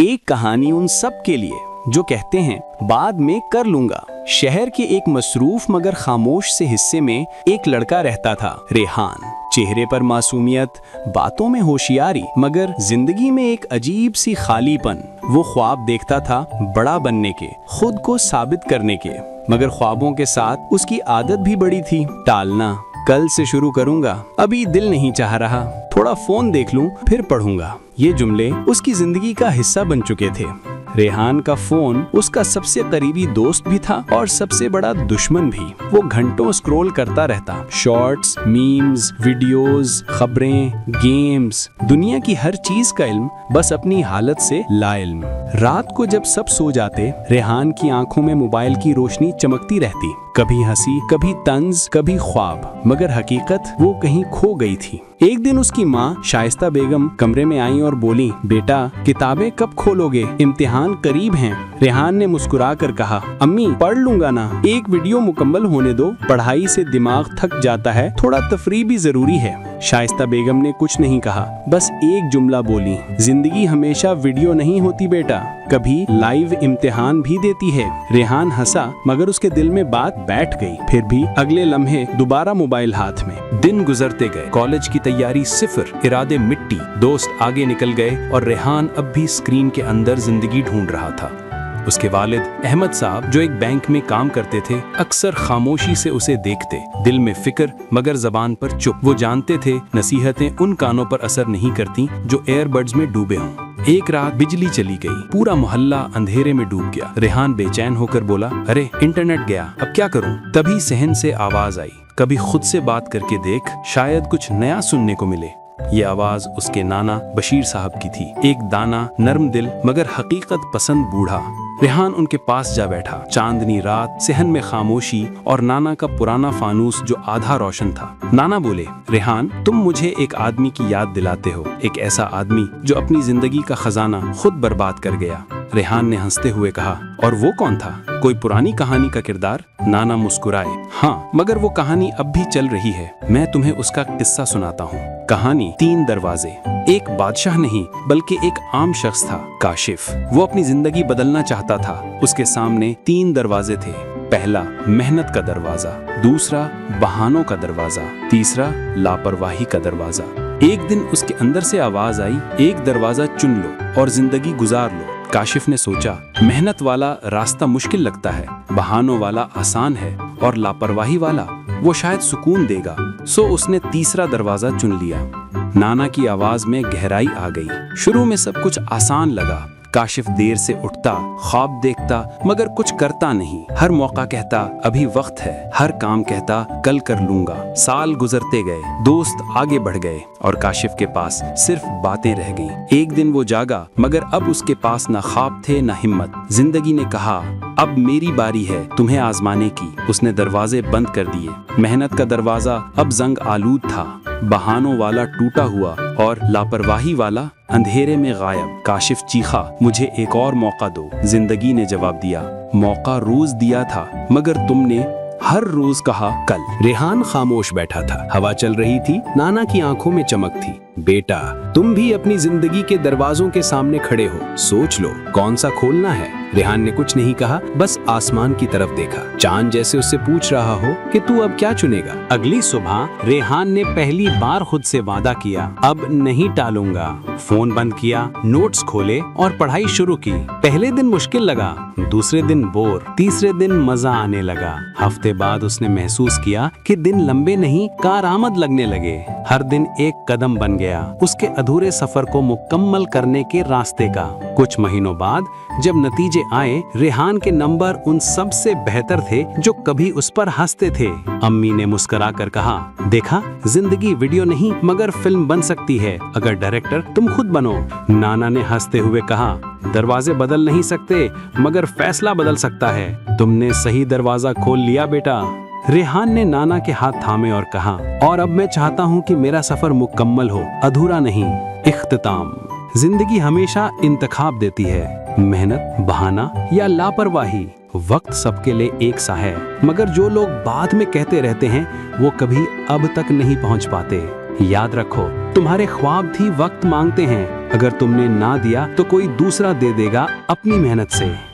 एक कहानी उन सब के लिए जो कहते हैं बाद में कर लूंगा। शहर के एक मसरूफ मगर खामोश से हिस्से में एक लड़का रहता था, रेहान। चेहरे पर मासूमियत, बातों में होशियारी, मगर जिंदगी में एक अजीब सी खालीपन। वो ख्वाब देखता था बड़ा बनने के, खुद को साबित करने के, मगर ख्वाबों के साथ उसकी आदत भी बड़ी थी, टालना। कल से शुरू करूंगा, अभी दिल नहीं चाह रहा, थोड़ा फोन देख लूं, फिर पढ़ूंगा। ये जुमले उसकी जिंदगी का हिस्सा बन चुके थे। रेहान का फोन उसका सबसे करीबी दोस्त भी था और सबसे बड़ा दुश्मन भी। वो घंटों स्क्रॉल करता रहता, शॉर्ट्स, मीम्स, वीडियोस, खबरें, गेम्स, दुनिया की हर चीज का इल्म, बस अपनी हालत से लाइल्म। रात को जब सब सो जाते, रेहान की आंखों में मोबाइल की रोशनी चमकती रहती, कभी हंसी, कभी तंज, कभी ख्वाब, मगर हकीकत वो कहीं खो गई थी। एक दिन उसकी माँ शाइस्ता बेगम कमरे में आई और बोली, बेटा किताबें कब खोलोगे, इम्तिहान करीब हैं। रेहान ने मुस्कुरा कर कहा, अम्मी पढ़ लूंगा ना, एक वीडियो मुकम्मल होने दो, पढ़ाई से दिमाग थक जाता है, थोड़ा तफरीह भी जरूरी है। शाइस्ता बेगम ने कुछ नहीं कहा, बस एक जुमला बोली, जिंदगी हमेशा वीडियो नहीं होती बेटा, कभी लाइव इम्तिहान भी देती है। रेहान हंसा, मगर उसके दिल में बात बैठ गई। फिर भी अगले लम्हे दोबारा मोबाइल हाथ में। दिन गुजरते गए, कॉलेज की तैयारी सिफर, इरादे मिट्टी, दोस्त आगे निकल गए और रेहान अब भी स्क्रीन के अंदर जिंदगी ढूंढ रहा था। उसके वालिद अहमद साहब जो एक बैंक में काम करते थे, अक्सर खामोशी से उसे देखते, दिल में फिक्र मगर जबान पर चुप। वो जानते थे नसीहतें उन कानों पर असर नहीं करती जो एयरबड्स में डूबे हों। एक रात बिजली चली गई, पूरा मोहल्ला अंधेरे में डूब गया। रेहान बेचैन होकर बोला, अरे इंटरनेट गया, अब क्या करूं? तभी सहन से आवाज आई, कभी खुद से बात करके देख, शायद कुछ नया सुनने को मिले। ये आवाज उसके नाना बशीर साहब की थी, एक दाना, नर्म दिल मगर हकीकत पसंद बूढ़ा। रेहान उनके पास जा बैठा। चांदनी रात, सहन में खामोशी और नाना का पुराना फानूस जो आधा रोशन था। नाना बोले, रेहान तुम मुझे एक आदमी की याद दिलाते हो, एक ऐसा आदमी जो अपनी जिंदगी का खजाना खुद बर्बाद कर गया। रेहान ने हंसते हुए कहा, और वो कौन था? कोई पुरानी कहानी का किरदार? नाना मुस्कुराए, हाँ, मगर वो कहानी अब भी चल रही है। मैं तुम्हें उसका किस्सा सुनाता हूँ। कहानी 3 दरवाजे। एक बादशाह नहीं बल्कि एक आम शख्स था, काशिफ। वो अपनी जिंदगी बदलना चाहता था। उसके सामने 3 दरवाजे थे। पहला मेहनत का दरवाजा, दूसरा बहानों का दरवाजा, तीसरा लापरवाही का दरवाजा। एक दिन उसके अंदर से आवाज आई, एक दरवाजा चुन लो और जिंदगी गुजार लो। काशिफ ने सोचा, मेहनत वाला रास्ता मुश्किल लगता है, बहानों वाला आसान है और लापरवाही वाला वो शायद सुकून देगा। सो उसने तीसरा दरवाजा चुन लिया। नाना की आवाज में गहराई आ गई। शुरू में सब कुछ आसान लगा। काशिफ देर से उठता, ख्वाब देखता मगर कुछ करता नहीं। हर मौका कहता अभी वक्त है, हर काम कहता कल कर लूंगा। साल गुजरते गए, दोस्त आगे बढ़ गए और काशिफ के पास सिर्फ बातें रह गईं। एक दिन वो जागा मगर अब उसके पास ना ख्वाब थे ना हिम्मत। जिंदगी ने कहा, अब मेरी बारी है तुम्हें आजमाने की। उसने दरवाजे बंद कर दिए। मेहनत का दरवाजा अब जंग आलूद था, बहानों वाला टूटा हुआ और लापरवाही वाला अंधेरे में गायब। काशिफ चीखा, मुझे एक और मौका दो। जिंदगी ने जवाब दिया, मौका रोज दिया था मगर तुमने हर रोज कहा कल। रेहान खामोश बैठा था। हवा चल रही थी, नाना की आंखों में चमक थी। बेटा तुम भी अपनी जिंदगी के दरवाजों के सामने खड़े हो, सोच लो कौन सा खोलना है। रेहान ने कुछ नहीं कहा, बस आसमान की तरफ देखा। चांद जैसे उससे पूछ रहा हो कि तू अब क्या चुनेगा। अगली सुबह रेहान ने पहली बार खुद से वादा किया, अब नहीं टालूंगा। फोन बंद किया, नोट्स खोले और पढ़ाई शुरू की। पहले दिन मुश्किल लगा, दूसरे दिन बोर, तीसरे दिन मजा आने लगा। हफ्ते बाद उसने महसूस किया कि दिन लंबे नहीं कारआमद लगने लगे। हर दिन एक कदम बन गया उसके अधूरे सफर को मुकम्मल करने के रास्ते का। कुछ महीनों बाद जब नतीजे आए, रेहान के नंबर उन सब से बेहतर थे जो कभी उस पर हंसते थे। अम्मी ने मुस्कुरा कर कहा, देखा जिंदगी वीडियो नहीं मगर फिल्म बन सकती है अगर डायरेक्टर तुम खुद बनो। नाना ने हंसते हुए कहा, दरवाजे बदल नहीं सकते मगर फैसला बदल सकता है। तुमने सही दरवाजा खोल लिया बेटा। रेहान ने नाना के हाथ थामे और कहा, और अब मैं चाहता हूँ कि मेरा सफर मुकम्मल हो, अधूरा नहीं। इख्तिताम। जिंदगी हमेशा इंतखाब देती है, मेहनत, बहाना या लापरवाही। वक्त सबके लिए एक सा है मगर जो लोग बाद में कहते रहते हैं वो कभी अब तक नहीं पहुंच पाते। याद रखो, तुम्हारे ख्वाब भी वक्त मांगते हैं, अगर तुमने ना दिया तो कोई दूसरा दे देगा अपनी मेहनत से।